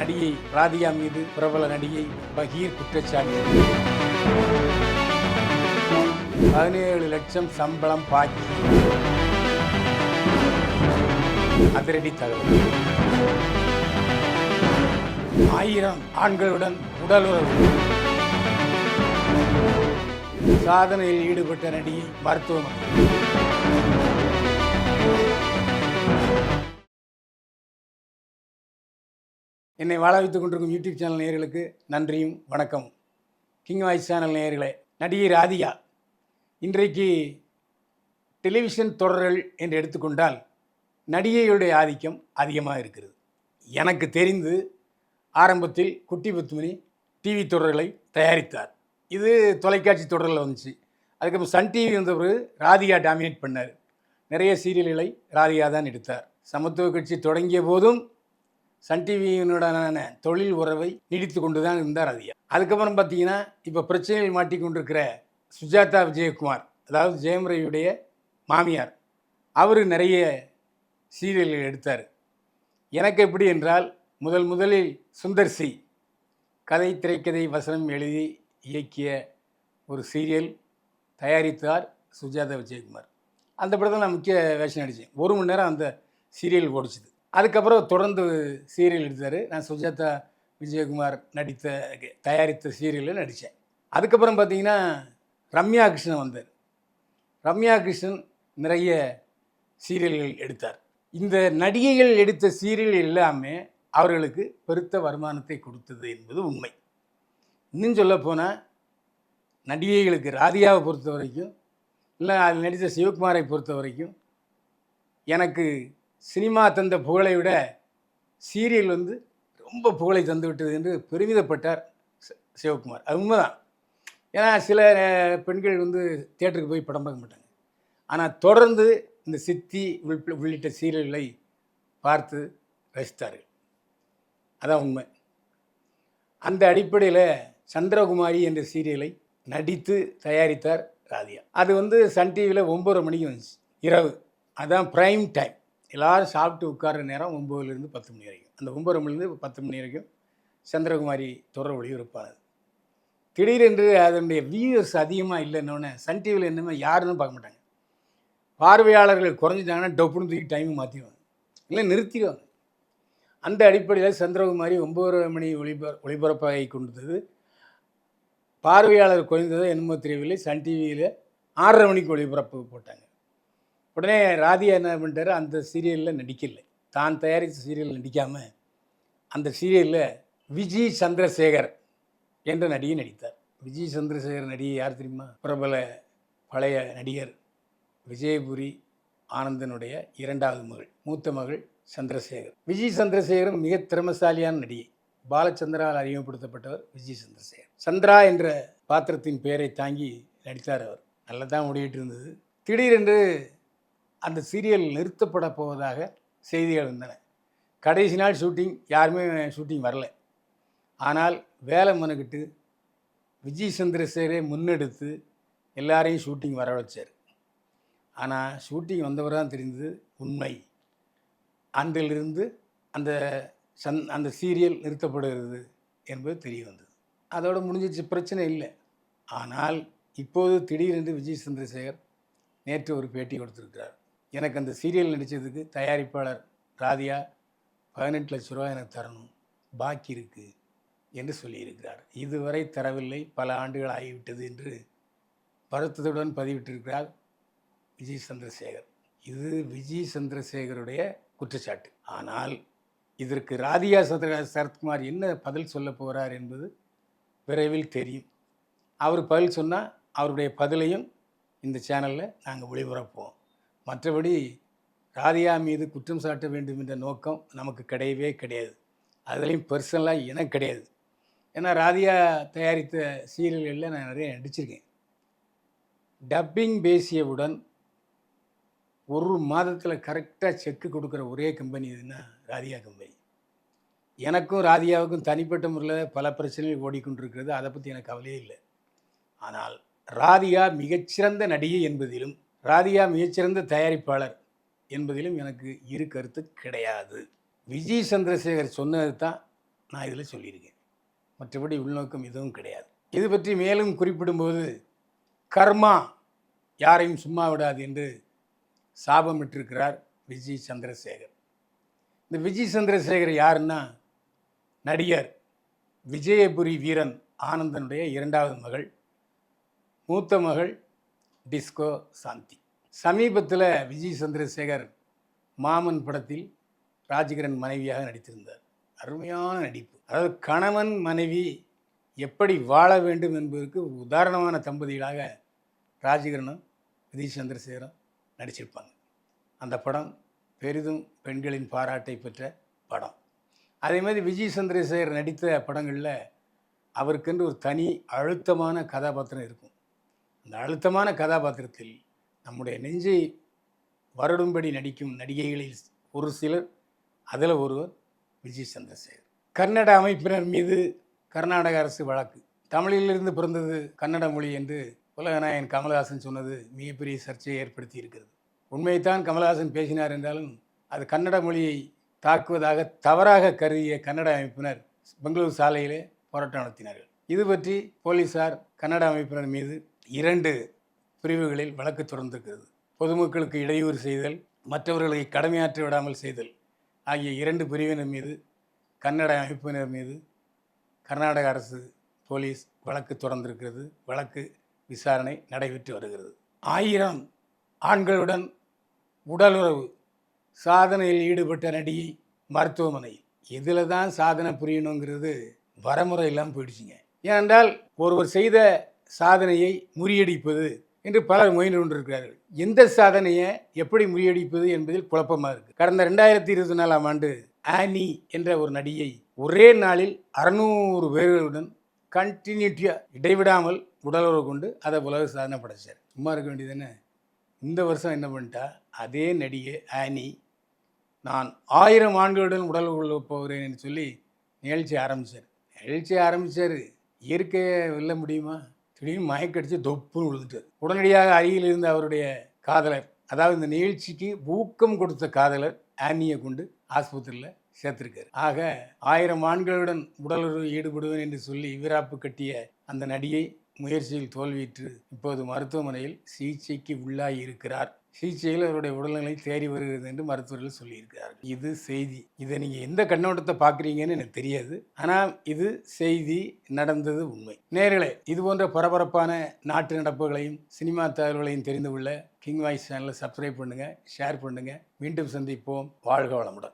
நடிகை ராதிகா மீது பிரபல நடிகை பகீர் குற்றச்சாட்டு. 17 லட்சம் சம்பளம் பாக்கி. அதிரடி தகவல். 1000 ஆண்களுடன் உடலுறவு. சாதனையில் ஈடுபட்ட நடிகை மருத்துவமனை. என்னை வாழ வைத்துக் கொண்டிருக்கும் யூடியூப் சேனல் நேயர்களுக்கு நன்றியும் வணக்கம். கிங் வாய்ஸ் சேனல் நேயர்களே, நடிகை ராதிகா இன்றைக்கு டெலிவிஷன் தொடர்கள் என்று எடுத்துக்கொண்டால் நடிகைகளுடைய ஆதிக்கம் அதிகமாக இருக்கிறது. எனக்கு தெரிந்து ஆரம்பத்தில் குட்டி பத்துமணி டிவி தொடர்களை தயாரித்தார். இது தொலைக்காட்சி தொடரில் வந்துச்சு. அதுக்கப்புறம் சன் டிவி வந்த பிறகு ராதிகா டாமினேட் பண்ணார். நிறைய சீரியல்களை ராதிகா தான் எடுத்தார். சமத்துவ கட்சி தொடங்கிய போதும் சன் டிவியினுடனான தொழில் உறவை நீடித்து கொண்டு தான் இருந்தார் ராதிகா. அதுக்கப்புறம் பார்த்தீங்கன்னா இப்போ பிரச்சனையில் மாட்டிக்கொண்டிருக்கிற சுஜாதா விஜயகுமார், அதாவது ஜெயம் ரவியுடைய மாமியார், அவர் நிறைய சீரியல்கள் எடுத்தார். எனக்கு எப்படி என்றால் முதலில் சுந்தர் சி கதை திரைக்கதை வசனம் எழுதி இயக்கிய ஒரு சீரியல் தயாரித்தார் சுஜாதா விஜயகுமார். அந்த படத்தில் நான் முக்கிய வேஷம் நடித்தேன். 1 மணி நேரம் அந்த சீரியல் ஓடிச்சுது. அதுக்கப்புறம் தொடர்ந்து சீரியல் எடுத்தார். நான் சுஜாதா விஜயகுமார் தயாரித்த சீரியலில் நடித்தேன். அதுக்கப்புறம் பார்த்திங்கன்னா ரம்யா கிருஷ்ணன் வந்தார். ரம்யா கிருஷ்ணன் நிறைய சீரியல்கள் எடுத்தார். இந்த நடிகைகள் எடுத்த சீரியல் எல்லாமே அவர்களுக்கு பெருத்த வருமானத்தை கொடுத்தது என்பது உண்மை. இன்னும் சொல்லப்போனால் நடிகைகளுக்கு ராதிகாவை பொறுத்த வரைக்கும், இல்லை அதில் நடித்த சிவகுமாரை பொறுத்த வரைக்கும், எனக்கு சினிமா தந்த புகழை விட சீரியல் ரொம்ப புகழை தந்து விட்டது என்று பெருமிதப்பட்டார் சிவகுமார். அது உண்மைதான். ஏன்னா சில பெண்கள் தியேட்டருக்கு போய் படம் பார்க்க மாட்டாங்க. ஆனால் தொடர்ந்து இந்த சித்தி உள்ளிட்ட சீரியல்களை பார்த்து ரசித்தார்கள். அதான் உண்மை. அந்த அடிப்படையில் சந்திரகுமாரி என்ற சீரியலை நடித்து தயாரித்தார் ராதிகா. அது சன் டிவியில் 9:30 மணிக்கு வந்துச்சு இரவு. அதுதான் ப்ரைம் டைம். எல்லோரும் சாப்பிட்டு உட்கார்ற நேரம் 9லேருந்து 10 மணி வரைக்கும். அந்த 9:30 மணிலேருந்து 10 மணி வரைக்கும் சந்திரகுமாரி தொடர் ஒளிபரப்பானது. திடீரென்று அதனுடைய வியூவர்ஸ் அதிகமாக இல்லைன்னொன்னே சன் டிவியில் என்னமே யாருன்னு பார்க்க மாட்டாங்க. பார்வையாளர்கள் குறைஞ்சிட்டாங்கன்னா டொப்புன்னு தூக்கி டைம் மாற்றிடுவாங்க, இல்லை நிறுத்திடுவாங்க. அந்த அடிப்படையில் சந்திரகுமாரி 9:30 மணி ஒளிபரப்பாகி கொண்டது. பார்வையாளர் குறைந்ததை என்னமோ தெரியவில்லை. சன் டிவியில் 6:30 மணிக்கு ஒளிபரப்பு போட்டாங்க. உடனே ராதிகா என்ன பண்ணிட்டார், அந்த சீரியலில் நடிக்கலை. தான் தயாரித்த சீரியல் நடிக்காமல் அந்த சீரியலில் விஜய் சந்திரசேகர் என்ற நடிகை நடித்தார். விஜய் சந்திரசேகர் நடிகை யார் தெரியுமா? பிரபல பழைய நடிகர் விஜயபுரி ஆனந்தனுடைய 2வது மகள், மூத்த மகள் சந்திரசேகர். விஜய் சந்திரசேகரும் மிக திறமசாலியான நடிகை. பாலச்சந்திரால் அறிமுகப்படுத்தப்பட்டவர் விஜய் சந்திரசேகர். சந்திரா என்ற பாத்திரத்தின் பெயரை தாங்கி நடித்தார். அவர் நல்லா தான் ஓடிட்டு இருந்தது. திடீரென்று அந்த சீரியல் நிறுத்தப்பட போவதாக செய்திகள் வந்தன. கடைசி நாள் ஷூட்டிங், யாருமே ஷூட்டிங் வரல. ஆனால் வேலை மனுக்கிட்டு விஜய் சந்திரசேகரை முன்னெடுத்து எல்லாரையும் ஷூட்டிங் வர வச்சார். ஆனால் ஷூட்டிங் வந்தவர் தான் தெரிந்தது உண்மை. அன்றிலிருந்து அந்த சீரியல் நிறுத்தப்படுகிறது என்பது தெரிய வந்தது. அதோடு முடிஞ்சிச்சு, பிரச்சனை இல்லை. ஆனால் இப்போது திடீரென்று விஜய் சந்திரசேகர் நேற்று ஒரு பேட்டி கொடுத்துருக்கிறார். எனக்கு அந்த சீரியல் நடித்ததுக்கு தயாரிப்பாளர் ராதிகா 18 லட்ச ரூபா எனக்கு தரணும், பாக்கி இருக்குது என்று சொல்லியிருக்கிறார். இதுவரை தரவில்லை, பல ஆண்டுகள் ஆகிவிட்டது என்று வருத்தத்துடன் பதிவிட்டிருக்கிறார் விஜய் சந்திரசேகர். இது விஜய் சந்திரசேகருடைய குற்றச்சாட்டு. ஆனால் இதற்கு ராதிகா சரத்குமார் என்ன பதில் சொல்ல போகிறார் என்பது விரைவில் தெரியும். அவர் பதில் சொன்னால் அவருடைய பதிலையும் இந்த சேனலில் நாங்கள் ஒளிபரப்போம். மற்றபடி ராதிகா மீது குற்றம் சாட்ட வேண்டும் என்ற நோக்கம் நமக்கு கிடையவே கிடையாது. அதுலேயும் பர்சனலாக எனக்கு கிடையாது. ஏன்னா ராதிகா தயாரித்த சீரியல்களில் நான் நிறைய நடிச்சிருக்கேன். டப்பிங் பேசியவுடன் 1 மாதத்தில் கரெக்டாக செக்கு கொடுக்குற ஒரே கம்பெனி எதுன்னா ராதிகா கம்பெனி. எனக்கும் ராதிகாவுக்கும் தனிப்பட்ட முறையில் பல பிரச்சனைகள் ஓடிக்கொண்டிருக்கிறது. அதை பற்றி எனக்கு கவலையே இல்லை. ஆனால் ராதிகா மிகச்சிறந்த நடிகை என்பதிலும், ராதிகா மிகச்சிறந்த தயாரிப்பாளர் என்பதிலும் எனக்கு இரு கருத்து கிடையாது. விஜய் சந்திரசேகர் சொன்னது தான் நான் இதில் சொல்லியிருக்கேன். மற்றபடி உள்நோக்கம் எதுவும் கிடையாது. இது பற்றி மேலும் குறிப்பிடும்போது, கர்மா யாரையும் சும்மா விடாது என்று சாபமிட்டிருக்கிறார் விஜய் சந்திரசேகர். இந்த விஜய் சந்திரசேகர் யாருன்னா, நடிகர் விஜயபுரி வீரன் ஆனந்தனுடைய இரண்டாவது மகள், மூத்த மகள் டிஸ்கோ சாந்தி. சமீபத்தில் விஜய் சந்திரசேகர் மாமன் படத்தில் ராஜ்கிரண் மனைவியாக நடித்திருந்தார். அருமையான நடிப்பு. அதாவது கணவன் மனைவி எப்படி வாழ வேண்டும் என்பதற்கு உதாரணமான தம்பதிகளாக ராஜ்கிரனும் விஜய் சந்திரசேகரும் நடிச்சிருப்பாங்க. அந்த படம் பெரிதும் பெண்களின் பாராட்டை பெற்ற படம். அதே மாதிரி விஜய் சந்திரசேகர் நடித்த படங்களில் அவருக்கென்று ஒரு தனி அழுத்தமான கதாபாத்திரம் இருக்கும். அந்த அழுத்தமான கதாபாத்திரத்தில் நம்முடைய நெஞ்சை வருடும்படி நடிக்கும் நடிகைகளில் ஒரு சிலர், அதில் ஒருவர் விஜய் சந்திரசேகர். கன்னட அமைப்பினர் மீது கர்நாடக அரசு வழக்கு. தமிழிலிருந்து பிறந்தது கன்னட மொழி என்று உலகநாயகன் கமல்ஹாசன் சொன்னது மிகப்பெரிய சர்ச்சையை ஏற்படுத்தி இருக்கிறது. உண்மையைத்தான் கமல்ஹாசன் பேசினார் என்றாலும் அது கன்னட மொழியை தாக்குவதாக தவறாக கருதிய கன்னட அமைப்பினர் பெங்களூரு சாலையிலே போராட்டம் நடத்தினார்கள். இது பற்றி போலீசார் கன்னட அமைப்பினர் மீது 2 பிரிவுகளில் வழக்கு தொடர்ந்திருக்கிறது. பொதுமக்களுக்கு இடையூறு செய்தல், மற்றவர்களை கடமையாற்ற விடாமல் செய்தல் ஆகிய 2 பிரிவினர் மீது, கன்னட அமைப்பினர் மீது கர்நாடக அரசு போலீஸ் வழக்கு தொடர்ந்திருக்கிறது. வழக்கு விசாரணை நடைபெற்று வருகிறது. 1000 ஆண்களுடன் உடலுறவு சாதனையில் ஈடுபட்ட நடிகை மருத்துவமனையில். இதில் தான் சாதனை புரியணுங்கிறது வரமுறை இல்லாமல் போயிடுச்சுங்க. ஏனென்றால் ஒருவர் செய்த சாதனையை முறியடிப்பது என்று பலர் முயன்று கொண்டிருக்கிறார்கள். எந்த சாதனையை எப்படி முறியடிப்பது என்பதில் குழப்பமாக இருக்குது. கடந்த 2024ஆம் ஆண்டு ஆனி என்ற ஒரு நடிகை ஒரே நாளில் 600 பேர்களுடன் கண்டினியூட்டியாக இடைவிடாமல் உடலுறவு கொண்டு அதை உலக சாதனை படைச்சார். சும்மா இருக்க வேண்டியது என்ன? இந்த வருஷம் என்ன பண்ணிட்டா, அதே நடிகை ஆனி நான் 1000 ஆண்களுடன் உடலுறவு கொள்ள போகிறேன் என்று சொல்லி நிகழ்ச்சி ஆரம்பித்தார். இயற்கையை வெல்ல முடியுமா? திடீர்னு மயக்கடிச்சு தொப்புன்னு விழுந்துட்டார். உடனடியாக அருகில் இருந்த அவருடைய காதலர், அதாவது இந்த நிகழ்ச்சிக்கு ஊக்கம் கொடுத்த காதலர் ஆனியை கொண்டு ஆஸ்பத்திரியில் சேர்த்திருக்காரு. ஆக 1000 ஆண்களுடன் உடலுறவு ஈடுபடுவேன் என்று சொல்லி வீராப்பு கட்டிய அந்த நடிகை முயற்சியில் தோல்வியுற்று இப்போது மருத்துவமனையில் சிகிச்சைக்கு உள்ளாகி இருக்கிறார். சிகிச்சையில் அவருடைய உடல்நிலை தேறி வருகிறது என்று மருத்துவர்கள் சொல்லியிருக்கிறார்கள். இது செய்தி. இதை நீங்கள் எந்த கண்ணோட்டத்தை பார்க்குறீங்கன்னு எனக்கு தெரியாது. ஆனால் இது செய்தி, நடந்தது உண்மை. நேயர்களே, இது போன்ற பரபரப்பான நாட்டு நடப்புகளையும் சினிமா தகவல்களையும் தெரிந்து கொள்ள கிங் வாய்ஸ் சேனலை சப்ஸ்கிரைப் பண்ணுங்கள், ஷேர் பண்ணுங்கள். மீண்டும் சந்திப்போம். வாழ்க வளமுடன்.